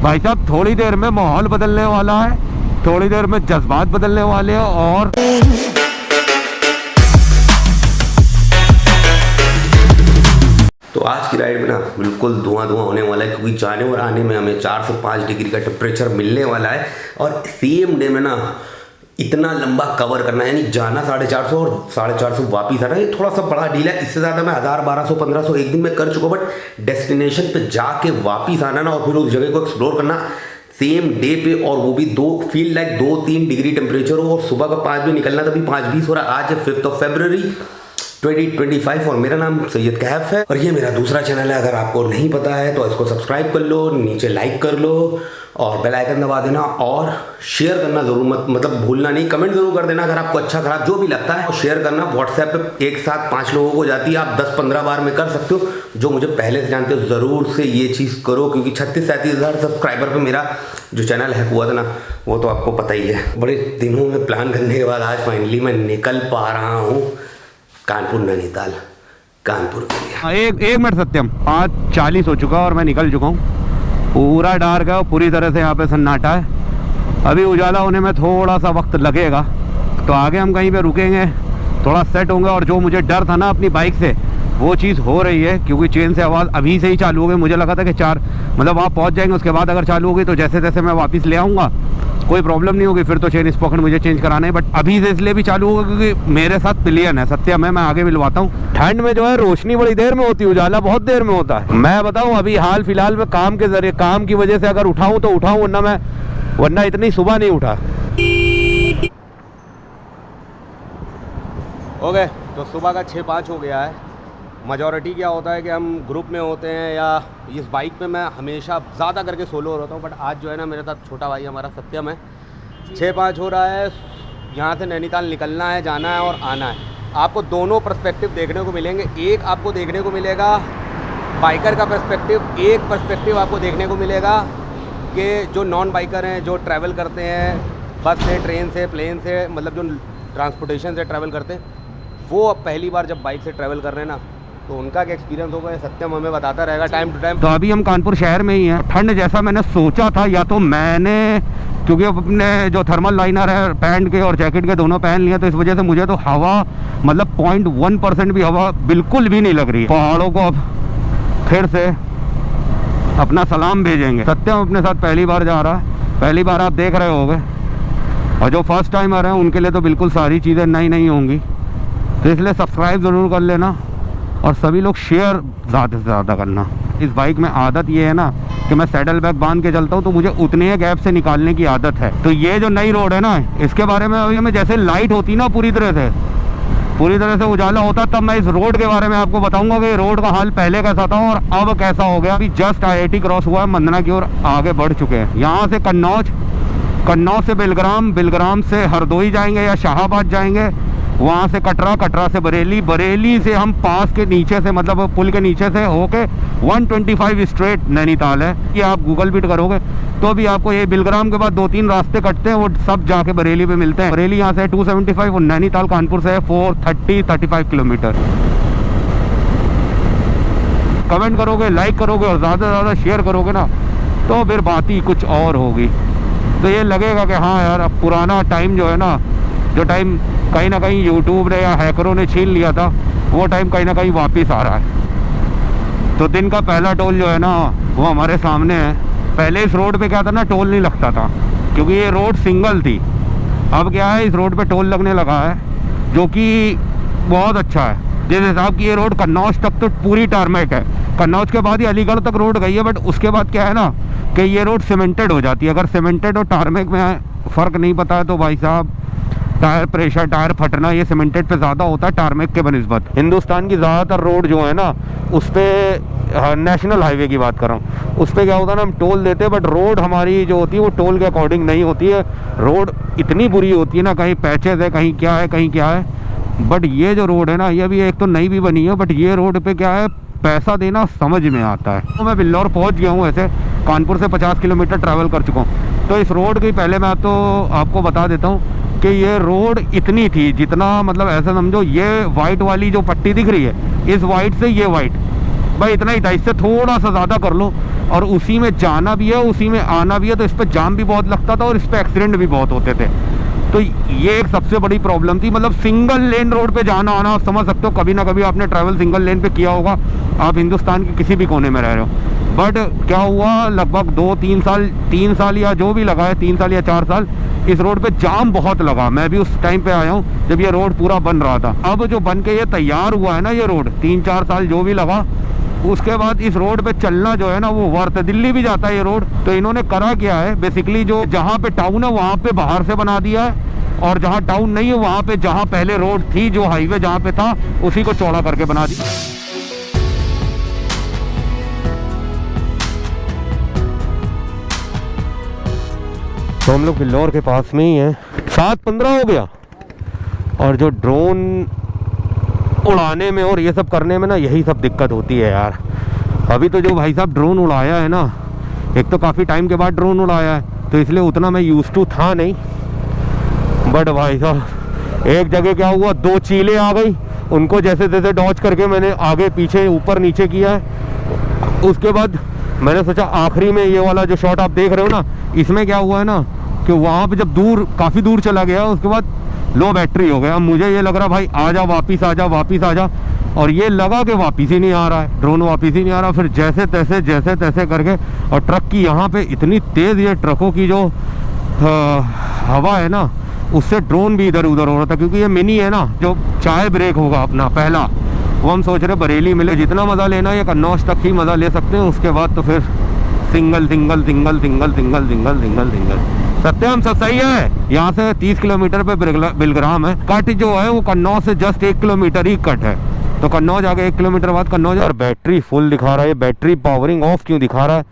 भाई साहब थोड़ी देर में माहौल बदलने वाला है, थोड़ी देर में जज्बात बदलने वाले हैं। और तो आज की राइड में ना बिल्कुल धुआं होने वाला है, क्योंकि जाने और आने में हमें 4 से 5 डिग्री का टेम्परेचर मिलने वाला है। और सेम डे में ना इतना लंबा कवर करना है, यानी जाना 450 और 450 वापिस आना। ये थोड़ा सा बड़ा डील है। इससे ज़्यादा मैं 1000, 1200, 1500 एक दिन में कर चुका, बट डेस्टिनेशन पे जाके वापिस आना ना और फिर उस जगह को एक्सप्लोर करना सेम डे पे, और वो भी फील लाइक 2-3 डिग्री टेम्परेचर हो और सुबह का 5 बजे निकलना, तभी 5:20 हो रहा। आज है 5 फरवरी 2025 और मेरा नाम सैयद कैफ है और ये मेरा दूसरा चैनल है। अगर आपको नहीं पता है तो इसको सब्सक्राइब कर लो, नीचे लाइक कर लो और बेल आइकन दबा देना, और शेयर करना जरूर मतलब भूलना नहीं। कमेंट जरूर कर देना अगर आपको अच्छा खराब जो भी लगता है, और शेयर करना। व्हाट्सएप पे एक साथ 5 लोगों को जाती है, आप 10-15 बार में कर सकते हो। जो मुझे पहले से जानते हो ज़रूर से ये चीज़ करो, क्योंकि 36-37 हज़ार सब्सक्राइबर पर मेरा जो चैनल है हुआ था ना, वो तो आपको पता ही है। बड़े दिनों में प्लान करने के बाद आज फाइनली मैं निकल पा रहा हूँ कानपुर नैनीताल, कानपुर के लिए। एक मिनट सत्यम, 5:40 हो चुका और मैं निकल चुका हूँ। पूरा डार्क है और पूरी तरह से यहाँ पे सन्नाटा है। अभी उजाला होने में थोड़ा सा वक्त लगेगा, तो आगे हम कहीं पे रुकेंगे, थोड़ा सेट होंगे। और जो मुझे डर था ना अपनी बाइक से, वो चीज़ हो रही है, क्योंकि चेन से आवाज़ अभी से ही चालू हो गई। मुझे लगा था कि 4 मतलब वहाँ पहुँच जाएंगे, उसके बाद अगर चालू हो गई तो जैसे तैसे मैं वापस ले आऊँगा, कोई प्रॉब्लम नहीं होगी, फिर तो चेन स्पॉकेट मुझे चेंज कराना है। बट अभी से इसलिए भी चालू होगा क्योंकि मेरे साथ पिलियन है। सत्यम है, मैं आगे मिलवाता हूँ। ठंड में जो है रोशनी बड़ी देर में होती है, उजाला बहुत देर में होता है। मैं बताऊँ अभी हाल फिलहाल में काम के जरिए, काम की वजह से अगर उठाऊँ तो उठाऊँ, वरना इतनी सुबह नहीं उठा। हो गए तो सुबह का 6-5 हो गया है। मेजॉरिटी क्या होता है कि हम ग्रुप में होते हैं, या इस बाइक पे मैं हमेशा ज़्यादा करके सोलो रहता हूँ, बट आज जो है ना मेरे साथ छोटा भाई हमारा सत्यम है। 6-5 हो रहा है, यहाँ से नैनीताल निकलना है, जाना है और आना है। आपको दोनों पर्सपेक्टिव देखने को मिलेंगे। एक आपको देखने को मिलेगा बाइकर का पर्सपेक्टिव, एक पर्सपेक्टिव आपको देखने को मिलेगा कि जो नॉन बाइकर हैं, जो ट्रैवल करते हैं बस से, ट्रेन से, प्लेन से, मतलब जो ट्रांसपोर्टेशन से ट्रैवल करते हैं, वो अब पहली बार जब बाइक से ट्रैवल कर रहे हैं ना, तो उनका क्या एक्सपीरियंस होगा सत्यम हमें बताता रहेगा टाइम टू टाइम। तो अभी हम कानपुर शहर में ही हैं। ठंड जैसा मैंने सोचा था, या तो मैंने क्योंकि अपने जो थर्मल लाइनर है पैंट के और जैकेट के दोनों पहन लिया, तो इस वजह से मुझे तो हवा मतलब 0.1% भी हवा बिल्कुल भी नहीं लग रही है। पहाड़ों को अब फिर से अपना सलाम भेजेंगे। सत्यम अपने साथ पहली बार जा रहा है, पहली बार आप देख रहे होंगे, और जो फर्स्ट टाइम आ रहे हैं उनके लिए तो बिल्कुल सारी चीज़ें नई नई होंगी। तो इसलिए सब्सक्राइब ज़रूर कर लेना और सभी लोग शेयर ज़्यादा से ज़्यादा करना। इस बाइक में आदत ये है ना कि मैं सैडल बैग बांध के चलता हूँ, तो मुझे उतने गैप से निकालने की आदत है। तो ये जो नई रोड है ना, इसके बारे में अभी हमें जैसे लाइट होती ना पूरी तरह से उजाला होता, तब मैं इस रोड के बारे में आपको बताऊंगा कि रोड का हाल पहले कैसा था और अब कैसा हो गया। अभी जस्ट IIT क्रॉस हुआ है, मंदना की ओर आगे बढ़ चुके हैं। यहाँ से कन्नौज से बिलग्राम से हरदोई जाएंगे या शाहाबाद जाएंगे, वहाँ से कटरा से बरेली से हम पास के नीचे से, मतलब पुल के नीचे से होके 125 स्ट्रेट नैनीताल है। ये आप गूगल भी करोगे तो भी आपको ये बिलग्राम के बाद 2-3 रास्ते कटते हैं, वो सब जाके बरेली पे मिलते हैं। बरेली यहाँ से 275 और नैनीताल कानपुर से 435 किलोमीटर। कमेंट करोगे, लाइक करोगे और ज़्यादा से ज़्यादा शेयर करोगे ना, तो फिर बात ही कुछ और होगी। तो ये लगेगा कि हाँ यार, अब पुराना टाइम जो है ना, जो टाइम कहीं ना कहीं यूट्यूब ने या हैकरों ने छीन लिया था, वो टाइम कहीं ना कहीं वापस आ रहा है। तो दिन का पहला टोल जो है ना, वो हमारे सामने है। पहले इस रोड पे क्या था ना, टोल नहीं लगता था, क्योंकि ये रोड सिंगल थी। अब क्या है, इस रोड पे टोल लगने लगा है, जो कि बहुत अच्छा है। जिस हिसाब की ये रोड कन्नौज तक तो पूरी टारमेक है, कन्नौज के बाद ही अलीगढ़ तक रोड गई है, बट उसके बाद क्या है ना कि ये रोड सीमेंटेड हो जाती है। अगर सीमेंटेड और टारमेक में फ़र्क नहीं पता है तो भाई साहब, टायर प्रेशर, टायर फटना, ये सीमेंटेड पे ज़्यादा होता है टारमेक के बनिस्बत। हिंदुस्तान की ज़्यादातर रोड जो है ना, उस पर नेशनल हाईवे की बात कर रहा हूँ, उस पर क्या होता है ना, हम टोल देते हैं, बट रोड हमारी जो होती है वो टोल के अकॉर्डिंग नहीं होती है। रोड इतनी बुरी होती है ना, कहीं पैचेज है, कहीं क्या है। बट ये जो रोड है ना, ये भी एक तो नई भी बनी है, बट ये रोड पे क्या है, पैसा देना समझ में आता है। तो मैं बिल्लौर पहुंच गया हूँ, ऐसे कानपुर से 50 किलोमीटर ट्रैवल कर चुका हूँ। तो इस रोड की पहले मैं तो आपको बता देता हूँ कि ये रोड इतनी थी, जितना मतलब ऐसा समझो, ये वाइट वाली जो पट्टी दिख रही है, इस वाइट से ये वाइट, भाई इतना ही था, इससे थोड़ा सा ज़्यादा कर लो और उसी में जाना भी है उसी में आना भी है, तो इस पर जाम भी बहुत लगता था और इस पर एक्सीडेंट भी बहुत होते थे। तो ये एक सबसे बड़ी प्रॉब्लम थी। मतलब सिंगल लेन रोड पे जाना आना, आप समझ सकते हो, कभी ना कभी आपने ट्रैवल सिंगल लेन पे किया होगा, आप हिंदुस्तान के किसी भी कोने में रह रहे हो। बट क्या हुआ, लगभग 3 साल या जो भी लगा है, 3 साल या 4 साल, इस रोड पे जाम बहुत लगा। मैं भी उस टाइम पे आया हूँ जब ये रोड पूरा बन रहा था। अब जो बन के ये तैयार हुआ है ना ये रोड, 3-4 साल जो भी लगा, उसके बाद इस रोड पे चलना जो है ना वो वर्थ है। दिल्ली भी जाता है ये रोड। तो इन्होंने करा क्या है, बेसिकली जो जहाँ पे टाउन है वहाँ पे बाहर से बना दिया है, और जहाँ टाउन नहीं है वहाँ पे जहाँ पहले रोड थी, जो हाईवे जहाँ पे था, उसी को चौड़ा करके बना दिया। तो हम लोग बिल्लौर के पास में ही हैं, 7:15 हो गया। और जो ड्रोन उड़ाने में और ये सब करने में ना यही सब दिक्कत होती है यार। अभी तो जो भाई साहब ड्रोन उड़ाया है ना, एक तो काफ़ी टाइम के बाद ड्रोन उड़ाया है, तो इसलिए उतना मैं यूज़ टू था नहीं। बट भाई साहब एक जगह क्या हुआ, 2 चीलें आ गई, उनको जैसे तैसे डॉज करके मैंने आगे पीछे ऊपर नीचे किया है। उसके बाद मैंने सोचा आखिरी में ये वाला जो शॉट आप देख रहे हो ना, इसमें क्या हुआ है ना कि वहाँ पे जब काफ़ी दूर चला गया, उसके बाद लो बैटरी हो गया। मुझे ये लग रहा भाई आजा वापिस आजा वापिस आजा, और ये लगा कि वापिस ही नहीं आ रहा है, ड्रोन वापिस ही नहीं आ रहा। फिर जैसे तैसे करके, और ट्रक की यहाँ पे इतनी तेज़ ये ट्रकों की जो हवा है ना, उससे ड्रोन भी इधर उधर हो रहा था। क्योंकि ये मिनी है ना, जो चाय ब्रेक होगा अपना पहला, वो हम सोच रहे बरेली मिले। जितना मज़ा लेना है कन्नौज तक ही मज़ा ले सकते हैं, उसके बाद तो फिर सिंगल। सत्यम सब सही है। यहाँ से 30 किलोमीटर पे बिलग्राम है। कट जो है वो कन्नौज से जस्ट 1 किलोमीटर ही कट है, तो कन्नौज आगे 1 किलोमीटर बाद कन्नौज। और बैटरी फुल दिखा रहा है, बैटरी पावरिंग ऑफ क्यों दिखा रहा है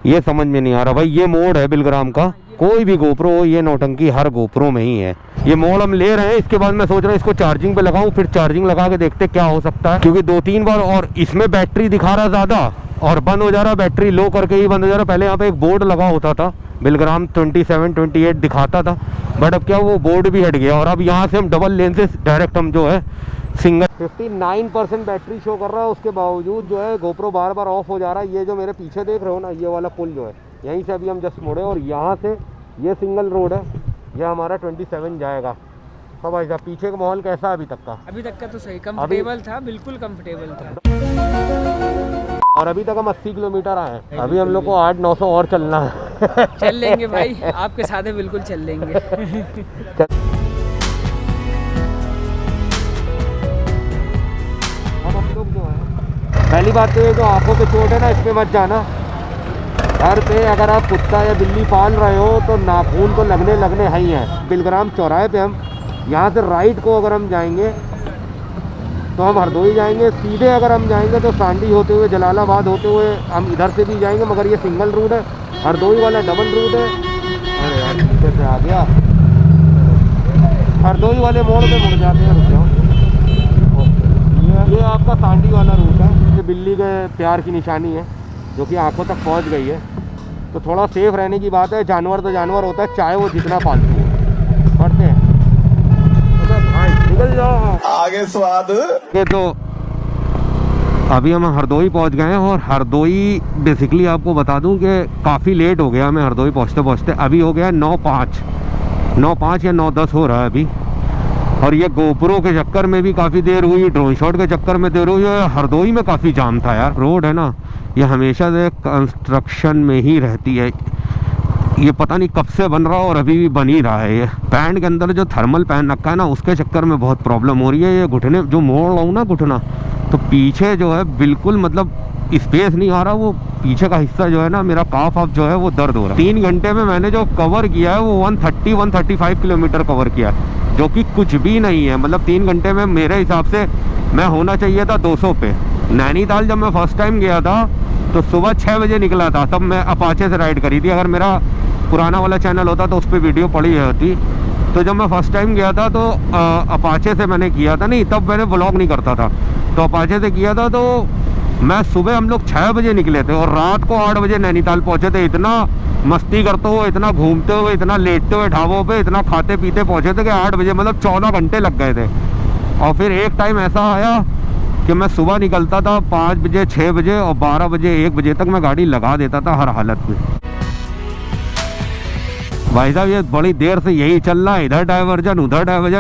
ये समझ में नहीं आ रहा भाई। ये मोड है बिलग्राम का, कोई भी गोप्रो हो, ये नौटंकी हर गोप्रो में ही है। ये मोड हम ले रहे हैं, इसके बाद मैं सोच रहा हूँ इसको चार्जिंग पे लगाऊं, फिर चार्जिंग लगा के देखते क्या हो सकता है। क्योंकि 2-3 बार, और इसमें बैटरी दिखा रहा ज़्यादा और बंद हो जा रहा, बैटरी लो करके ही बंद हो जा रहा। पहले यहाँ पे एक बोर्ड लगा होता था, बिलग्राम 27-28 दिखाता था, बट अब क्या वो बोर्ड भी हट गया। और अब यहाँ से हम डबल लेन से डायरेक्ट हम जो है सिंगल। 59% बैटरी शो कर रहा है, उसके बावजूद जो है गोप्रो बार बार ऑफ हो जा रहा है। ये जो मेरे पीछे देख रहे हो ना, ये वाला पुल जो है, यहीं से अभी हम जस्ट मुड़े, और यहाँ से ये सिंगल रोड है, ये हमारा 27 जाएगा। हाँ भाई साहब, पीछे का माहौल कैसा है अभी तक का? अभी तक का तो सही कंफर्टेबल था, बिल्कुल कंफर्टेबल था। और अभी तक हम 80 किलोमीटर आए हैं, अभी हम लोग को 800-900 और चलना है। चल लेंगे भाई, आपके साथ है, बिल्कुल चल लेंगे। अब हम लोग जो है, पहली बात तो ये जो आंखों पे चोट है ना, इसमें मत जाना। घर पे अगर आप कुत्ता या बिल्ली पाल रहे हो तो नाखून तो लगने है ही हैं। बिलग्राम चौराहे पे हम यहाँ से राइट को अगर हम जाएंगे तो हम हरदोई जाएंगे, सीधे अगर हम जाएंगे तो सांडी होते हुए जलालाबाद होते हुए हम इधर से भी जाएंगे, मगर ये सिंगल रूट है, हरदोई वाला डबल रूट है। अरे यार पीछे से आ गया, हरदोई वाले मोड़ पे मुड़ जाते हैं, रुक जाओ। ये आपका सांडी वाला रूट है, ये बिल्ली के प्यार की निशानी है जो कि आंखों तक पहुंच गई है। तो थोड़ा सेफ रहने की बात है, जानवर तो जानवर होता है, चाहे वो जितना पालतू हो। बढ़ते हैं, निकल जाओ आगे स्वाद। ये तो अभी हम हरदोई पहुंच गए हैं, और हरदोई बेसिकली आपको बता दूं कि काफ़ी लेट हो गया हमें हरदोई पहुंचते। अभी हो गया 9:05 या 9:10 हो रहा है अभी। और ये गोप्रो के चक्कर में भी काफ़ी देर हुई, ड्रोन शॉट के चक्कर में देर हुई। हरदोई में काफ़ी जाम था यार। रोड है ना, ये हमेशा से कंस्ट्रक्शन में ही रहती है, ये पता नहीं कब से बन रहा और अभी भी बन ही रहा है। ये पैंट के अंदर जो थर्मल पहन रखा है ना, उसके चक्कर में बहुत प्रॉब्लम हो रही है। ये घुटने जो मोड़ रहा हूँ ना घुटना, तो पीछे जो है बिल्कुल मतलब स्पेस नहीं आ रहा, वो पीछे का हिस्सा जो है ना मेरा काफ ऑफ जो है वो दर्द हो रहा है। 3 घंटे में मैंने जो कवर किया है वो 135 किलोमीटर कवर किया है, जो कि कुछ भी नहीं है। मतलब 3 घंटे में मेरे हिसाब से मैं होना चाहिए था 200 पे। नैनीताल जब मैं फर्स्ट टाइम गया था तो सुबह 6 बजे निकला था, तब मैं अपाचे से राइड करी थी। अगर मेरा पुराना वाला चैनल होता तो उस पर वीडियो पड़ी होती। तो जब मैं फर्स्ट टाइम गया था तो अपाचे से मैंने किया था, नहीं तब मैंने व्लॉग नहीं करता था, तो अपाचे से किया था। तो मैं सुबह हम लोग 6 बजे निकले थे और रात को 8 बजे नैनीताल पहुँचे थे। इतना मस्ती करते हुए, इतना घूमते हुए, इतना लेटते हुए ढाबों पे, इतना खाते पीते पहुँचे थे कि 8 बजे मतलब 14 घंटे लग गए थे। और फिर एक टाइम ऐसा आया कि मैं सुबह निकलता था 5 बजे 6 बजे और 12 बजे 1 बजे तक मैं गाड़ी लगा देता था हर हालत में। भाई साहब ये बड़ी देर से यही चल रहा है, इधर डाइवर्जन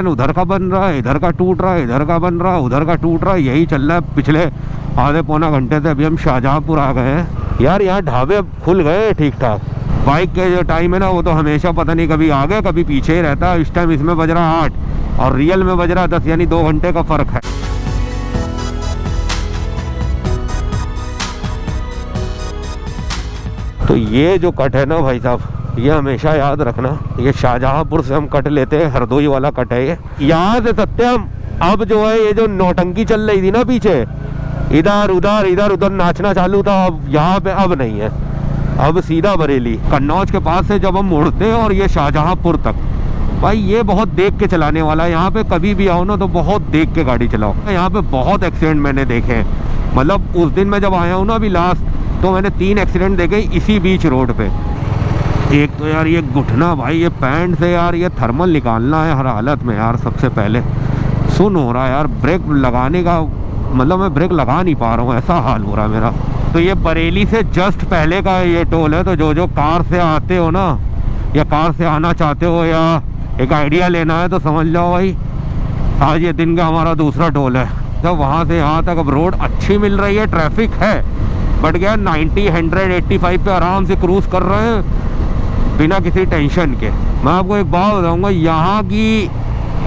उधर का बन रहा है, इधर का टूट रहा है, इधर का बन रहा है, उधर का टूट रहा है, यही चल रहा है पिछले आधे पौना घंटे से। अभी हम शाहजहांपुर आ गए हैं यार, यहाँ ढाबे खुल गए ठीक ठाक। बाइक के जो टाइम है ना वो तो हमेशा पता नहीं कभी आगे कभी पीछे ही रहता है। इस टाइम इसमें बज रहा 8 और रियल में बज रहा 10, यानी 2 घंटे का फर्क है। तो ये जो कट है ना भाई साहब, ये हमेशा याद रखना, ये शाहजहांपुर से हम कट लेते हैं, हरदोई वाला कट है ये। यहाँ से सत्यम अब जो है ये जो नौटंकी चल रही थी ना पीछे, इधर उधर नाचना चालू था, अब यहाँ पे अब नहीं है, अब सीधा बरेली कन्नौज के पास से जब हम मुड़ते हैं और ये शाहजहांपुर तक, भाई ये बहुत देख के चलाने वाला है। यहाँ पे कभी भी आओ ना तो बहुत देख के गाड़ी चलाओ। यहाँ पे बहुत एक्सीडेंट मैंने देखे हैं, मतलब उस दिन मैं जब आया हूँ ना अभी लास्ट, तो मैंने 3 एक्सीडेंट देखे इसी बीच रोड पे। एक तो यार ये घुटना, भाई ये पैंट से यार ये थर्मल निकालना है हर हालत में यार। सबसे पहले सुन हो रहा है यार, ब्रेक लगाने का मतलब मैं ब्रेक लगा नहीं पा रहा हूँ, ऐसा हाल हो रहा है मेरा। तो ये बरेली से जस्ट पहले का ये टोल है, तो जो कार से आते हो ना या कार से आना चाहते हो या एक आइडिया लेना है तो समझ जाओ भाई आज ये दिन का हमारा दूसरा टोल है। तो वहाँ से यहाँ तक अब रोड अच्छी मिल रही है, ट्रैफिक है, बट क्या 90 100 85 पे आराम से क्रूज कर रहे हैं बिना किसी टेंशन के। मैं आपको एक बात बताऊंगा, यहाँ की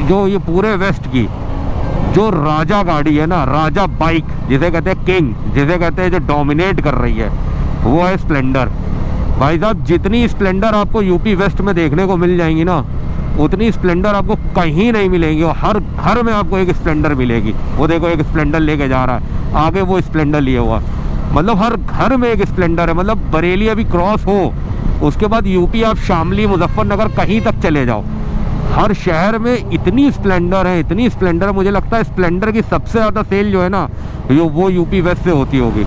जो ये पूरे वेस्ट की जो राजा गाड़ी है ना, राजा बाइक जिसे कहते हैं, किंग जिसे कहते हैं, जो डोमिनेट कर रही है वो है स्प्लेंडर। भाई साहब जितनी स्प्लेंडर आपको यूपी वेस्ट में देखने को मिल जाएंगी ना, उतनी स्प्लेंडर आपको कहीं नहीं मिलेंगी। और हर में आपको एक स्प्लेंडर मिलेगी। वो देखो एक स्प्लेंडर लेके जा रहा है, आगे वो स्प्लेंडर लिए हुआ, मतलब हर घर में एक स्प्लेंडर है। मतलब बरेली अभी क्रॉस हो, उसके बाद यूपी आप शामली मुजफ्फरनगर कहीं तक चले जाओ, हर शहर में इतनी स्प्लेंडर है, इतनी स्प्लेंडर। मुझे लगता है स्प्लेंडर की सबसे ज़्यादा सेल जो है ना वो यूपी वेस्ट से होती होगी।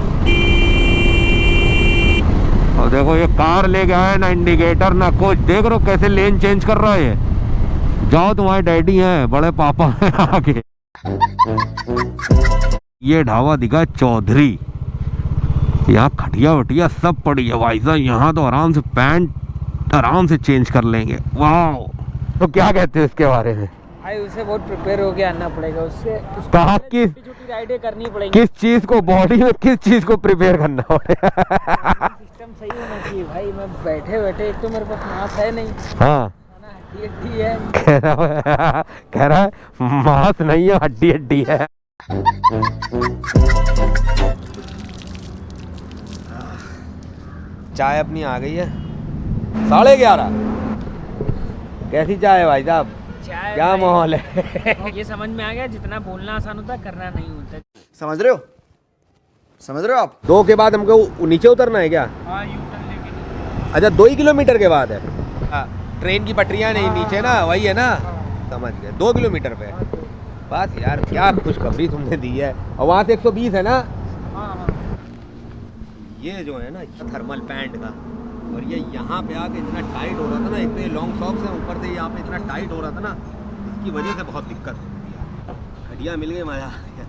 और देखो ये कार ले गया है, ना इंडिकेटर ना कुछ, देख रहे हो कैसे लेन चेंज कर रहा है। जाओ तुम्हारे डैडी हैं, बड़े पापा हैं आगे। ये ढाबा दिखा चौधरी, यहाँ खटिया वटिया सब पड़ी है भाई साहब। यहाँ तो आराम से पैंट आराम से चेंज कर लेंगे। वाह, तो क्या कहते हैं इसके बारे में? भाई उसे बहुत प्रिपेयर होके आना पड़ेगा, उससे कहा कि छोटी राइडें करनी पड़ेगी। किस चीज को, बॉडी में किस चीज को प्रिपेयर करना पड़ेगा? सिस्टम सही होना चाहिए भाई। मैं बैठे एक तो मेरे पास मांस है नहीं, हाँ हड्डी है। कह रहा है मांस नहीं है, हड्डी है। चाय अपनी आ गई है 11:30। कैसी चाय है भाई साहब, क्या माहौल है? ये समझ में आ गया, जितना बोलना आसान होता करना नहीं होता। समझ रहे हो आप? 2 के बाद हमको नीचे उतरना है क्या? हाँ, यू टर्न लेके। अच्छा 2 ही किलोमीटर के बाद है। हाँ, ट्रेन की पटरियाँ नहीं नीचे ना, वही है ना, समझ गए। 2 किलोमीटर पे बस यार, क्या खुशखबरी तुमने दी है। और वहाँ से 120 है ना। ये जो है ना थर्मल पैंट का, और ये यहाँ पे आके इतना टाइट हो रहा था ना, एक तो ये लॉन्ग सॉक्स है, ऊपर से यहाँ पे इतना टाइट हो रहा था ना, इसकी वजह से बहुत दिक्कत होती है। हड्डियाँ मिल गई, मजा आ गया।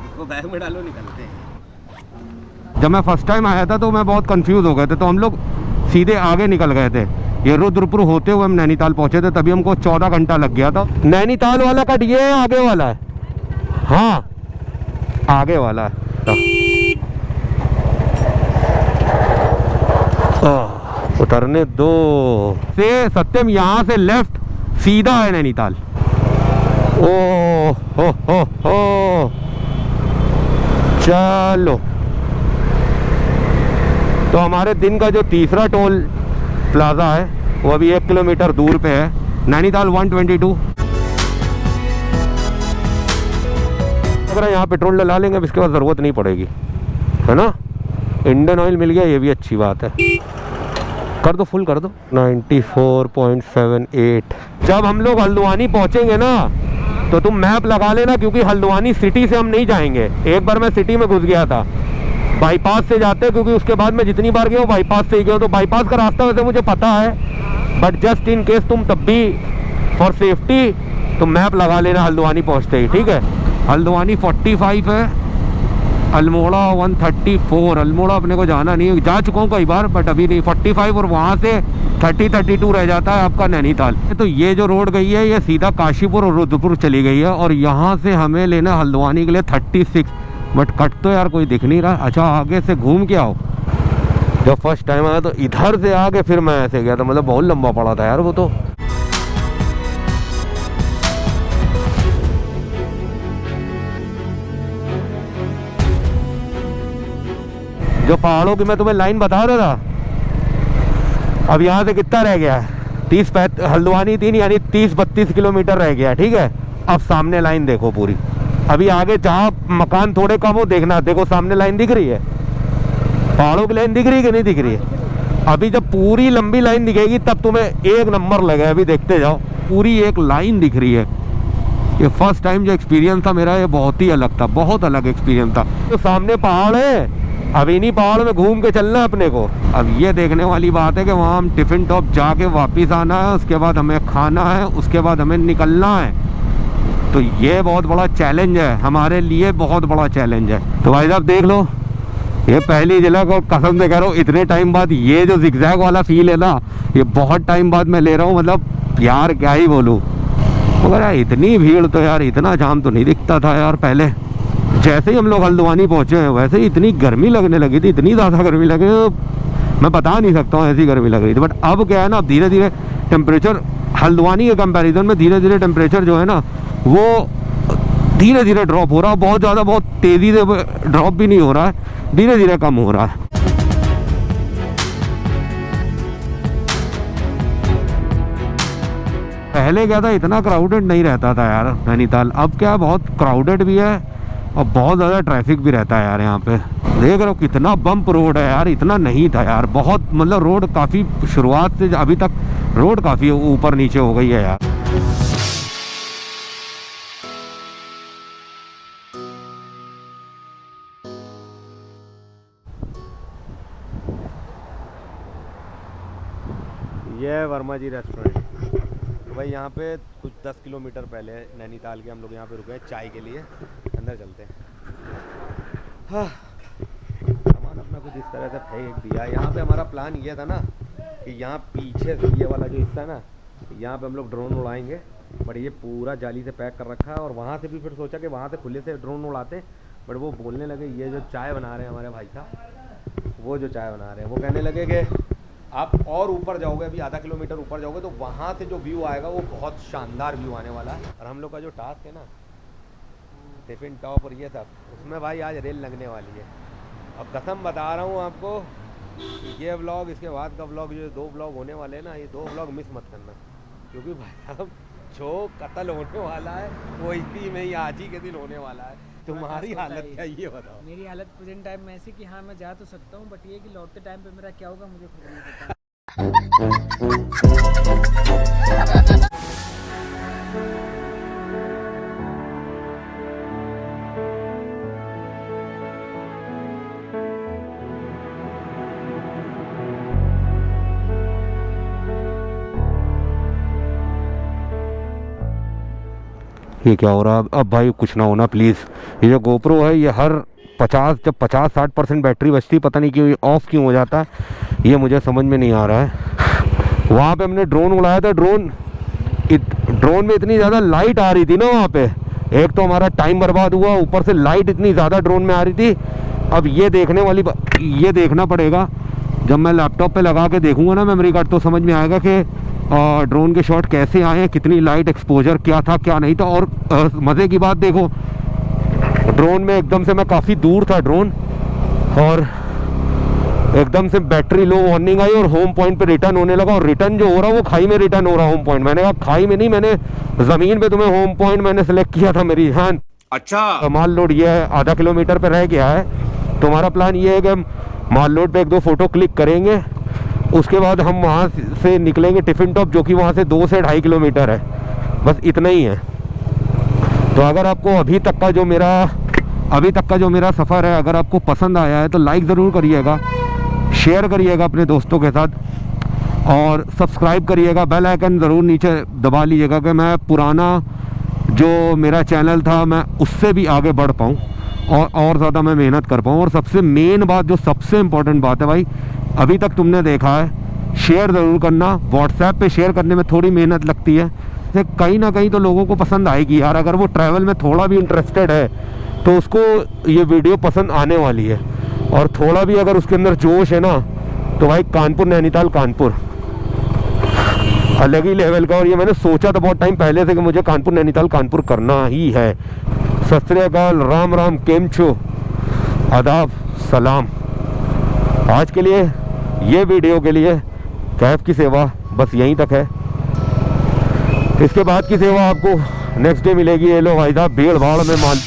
इसको बैग में डालो, निकलते हैं। जब मैं फर्स्ट टाइम आया था तो मैं बहुत कंफ्यूज हो गए थे, तो हम लोग सीधे आगे निकल गए थे। ये रुद्रपुर होते हुए हम नैनीताल पहुंचे थे, तभी हमको 14 घंटा लग गया था। नैनीताल वाला कट ये है, आगे वाला है, हाँ आगे वाला है। उतरने दो से सत्यम, यहाँ से लेफ्ट सीधा है नैनीताल। ओ हो चलो, तो हमारे दिन का जो तीसरा टोल प्लाजा है वो अभी 1 किलोमीटर दूर पे है, नैनीताल 122। अगर यहाँ पेट्रोल डला लेंगे अब इसके बाद ज़रूरत नहीं पड़ेगी, है ना। इंडियन ऑयल मिल गया, ये भी अच्छी बात है। कर दो, फुल कर दो। 94.78। जब हम लोग हल्द्वानी पहुँचेंगे ना तो तुम मैप लगा लेना, क्योंकि हल्द्वानी सिटी से हम नहीं जाएंगे। एक बार मैं सिटी में घुस गया था, बाईपास से जाते हैं, क्योंकि उसके बाद मैं जितनी बार गया हूँ बाईपास से ही गया हूँ। तो बाईपास का रास्ता वैसे मुझे पता है, बट जस्ट इन केस तुम तब भी फॉर सेफ्टी तुम मैप लगा लेना हल्द्वानी पहुँचते ही, ठीक है। हल्द्वानी 45 है, अल्मोड़ा 134। अल्मोड़ा अपने को जाना नहीं है, जा चुका हूँ कई बार बट अभी नहीं। 45 और वहाँ से 32 रह जाता है आपका नैनीताल। तो ये जो रोड गई है ये सीधा काशीपुर और रुद्रपुर चली गई है, और यहाँ से हमें लेना हल्द्वानी के लिए 36। बट कट तो यार कोई दिख नहीं रहा। अच्छा आगे से घूम के आओ। जब फर्स्ट टाइम आया तो इधर से आके फिर मैं ऐसे गया था, मतलब बहुत लंबा पड़ा था यार वो तो। जो पहाड़ों की मैं तुम्हें लाइन बता रहा था, अब यहाँ से कितना रह गया है? 30 हल्द्वानी 3 यानी 30-32 किलोमीटर रह गया, ठीक है। अब सामने लाइन देखो पूरी। अभी आगे जहाँ मकान थोड़े कम हो देखना, देखो सामने लाइन दिख रही है, पहाड़ों की लाइन दिख रही है कि नहीं दिख रही है? अभी जब पूरी लंबी लाइन दिखेगी तब तुम्हें एक नंबर लगेगा। अभी देखते जाओ, पूरी एक लाइन दिख रही है। ये फर्स्ट टाइम जो एक्सपीरियंस था मेरा, ये बहुत ही अलग था, बहुत अलग एक्सपीरियंस था। तो सामने पहाड़ है, अब इन्हीं पहाड़ में घूम के चलना अपने को। अब ये देखने वाली बात है कि वहाँ हम टिफिन टॉप जाके वापिस आना है, उसके बाद हमें खाना है, उसके बाद हमें निकलना है। तो ये बहुत बड़ा चैलेंज है हमारे लिए, बहुत बड़ा चैलेंज है। तो भाई साहब देख लो, ये पहली झलक, और कसम से कह रहा हूँ इतने टाइम बाद ये जो जिगजैग वाला फील है ना, ये बहुत टाइम बाद मैं ले रहा हूँ। मतलब यार क्या ही बोलूँ, मगर यार इतनी भीड़ तो यार, इतना जाम तो नहीं दिखता था यार पहले। जैसे ही हम लोग हल्द्वानी पहुँचे हैं वैसे ही इतनी गर्मी लगने लगी थी, इतनी ज़्यादा गर्मी लगी, मैं बता नहीं सकता हूँ, ऐसी गर्मी लग रही थी। बट अब क्या है ना, धीरे धीरे टेम्परेचर हल्द्वानी के कंपैरिजन में धीरे धीरे टेम्परेचर जो है ना वो धीरे धीरे ड्रॉप हो रहा है। बहुत ज़्यादा बहुत तेज़ी से ड्रॉप भी नहीं हो रहा है, धीरे धीरे कम हो रहा है। पहले क्या था, इतना क्राउडेड नहीं रहता था यार नैनीताल। अब क्या बहुत क्राउडेड भी है और बहुत ज़्यादा ट्रैफिक भी रहता है यार यहाँ पे। देख रहे हो कितना बम्प रोड है यार, इतना नहीं था यार। बहुत मतलब रोड काफ़ी, शुरुआत से अभी तक रोड काफ़ी ऊपर नीचे हो गई है यार। ये है वर्मा जी रेस्टोरेंट। भाई यहाँ पे कुछ 10 किलोमीटर पहले नैनीताल के हम लोग यहाँ पे रुके हैं चाय के लिए। अंदर चलते हैं। हाँ, सामान अपना कुछ इस तरह से फेंक दिया। यहाँ पे हमारा प्लान ये था ना कि यहाँ पीछे से ये वाला जो हिस्सा है ना, यहाँ पे हम लोग ड्रोन उड़ाएंगे, बट ये पूरा जाली से पैक कर रखा है। और वहाँ से भी फिर सोचा कि वहाँ से खुले से ड्रोन उड़ाते, बट वो बोलने लगे, ये जो चाय बना रहे हैं हमारे भाई साहब, वो जो चाय बना रहे हैं, वो कहने लगे कि आप और ऊपर जाओगे, अभी आधा किलोमीटर ऊपर जाओगे तो वहाँ से जो व्यू आएगा वो बहुत शानदार व्यू आने वाला है। और हम लोग का जो टास्क है ना, टिफिन टॉप और ये सब, उसमें भाई आज रेल लगने वाली है। अब कसम बता रहा हूँ आपको, ये व्लॉग, इसके बाद का व्लॉग, जो 2 व्लॉग होने वाले हैं ना, ये 2 व्लॉग मिस मत करना, क्योंकि भाई साहब जो कत्ल होने वाला है वो इसी में ही, आज ही के दिन होने वाला है। तुम्हारी हालत क्या, ये बताओ। मेरी हालत प्रेजेंट टाइम में ऐसी कि हाँ मैं जा तो सकता हूँ, बट ये कि लौटते टाइम पे मेरा क्या होगा मुझे खुद नहीं पता। ये क्या हो रहा है अब भाई? कुछ ना होना प्लीज़। ये जो गोप्रो है ये हर 50 जब 50-60% बैटरी बचती, पता नहीं क्यों ऑफ क्यों हो जाता है, ये मुझे समझ में नहीं आ रहा है। वहाँ पे हमने ड्रोन उड़ाया था, ड्रोन में इतनी ज़्यादा लाइट आ रही थी ना वहाँ पे, एक तो हमारा टाइम बर्बाद हुआ, ऊपर से लाइट इतनी ज़्यादा ड्रोन में आ रही थी। अब ये देखने वाली ये देखना पड़ेगा, जब मैं लैपटॉप पे लगा के देखूंगा ना मेमोरी कार्ड, तो समझ में आएगा कि ड्रोन के शॉट कैसे आए हैं, कितनी लाइट एक्सपोजर क्या था क्या नहीं था। और मज़े की बात देखो, ड्रोन में एकदम से मैं काफ़ी दूर था ड्रोन, और एकदम से बैटरी लो वार्निंग आई और होम पॉइंट पे रिटर्न होने लगा। और रिटर्न जो हो रहा वो खाई में रिटर्न हो रहा होम पॉइंट। मैंने कहा खाई में नहीं, मैंने ज़मीन पे तुम्हें होम पॉइंट मैंने सेलेक्ट किया था मेरी। हाँ अच्छा, माल लोड ये है, आधा किलोमीटर पे रह गया है। तुम्हारा प्लान ये है कि हम माल लोड पे 1-2 फ़ोटो क्लिक करेंगे, उसके बाद हम वहाँ से निकलेंगे टिफिन टॉप, जो कि वहाँ से 2 से 2.5 किलोमीटर है, बस इतना ही है। तो अगर आपको अभी तक का जो मेरा सफ़र है अगर आपको पसंद आया है तो लाइक ज़रूर करिएगा, शेयर करिएगा अपने दोस्तों के साथ, और सब्सक्राइब करिएगा, बेल आइकन ज़रूर नीचे दबा लीजिएगा कि मैं पुराना जो मेरा चैनल था मैं उससे भी आगे बढ़ पाऊँ और ज़्यादा मैं मेहनत कर पाऊँ। और सबसे मेन बात, जो सबसे इम्पोर्टेंट बात है भाई, अभी तक तुमने देखा है, शेयर ज़रूर करना। व्हाट्सएप पे शेयर करने में थोड़ी मेहनत लगती है, कहीं ना कहीं तो लोगों को पसंद आएगी यार। अगर वो ट्रैवल में थोड़ा भी इंटरेस्टेड है तो उसको ये वीडियो पसंद आने वाली है। और थोड़ा भी अगर उसके अंदर जोश है ना, तो भाई कानपुर नैनीताल कानपुर अलग ही लेवल का। और ये मैंने सोचा था बहुत टाइम पहले से कि मुझे कानपुर नैनीताल कानपुर करना ही है। सत श्री अकाल, राम राम, केम छो, आदाब, सलाम। आज के लिए, ये वीडियो के लिए कैब की सेवा बस यहीं तक है। इसके बाद की सेवा आपको नेक्स्ट डे मिलेगी। ये लो भाई साहब, भीड़ भाड़ में मान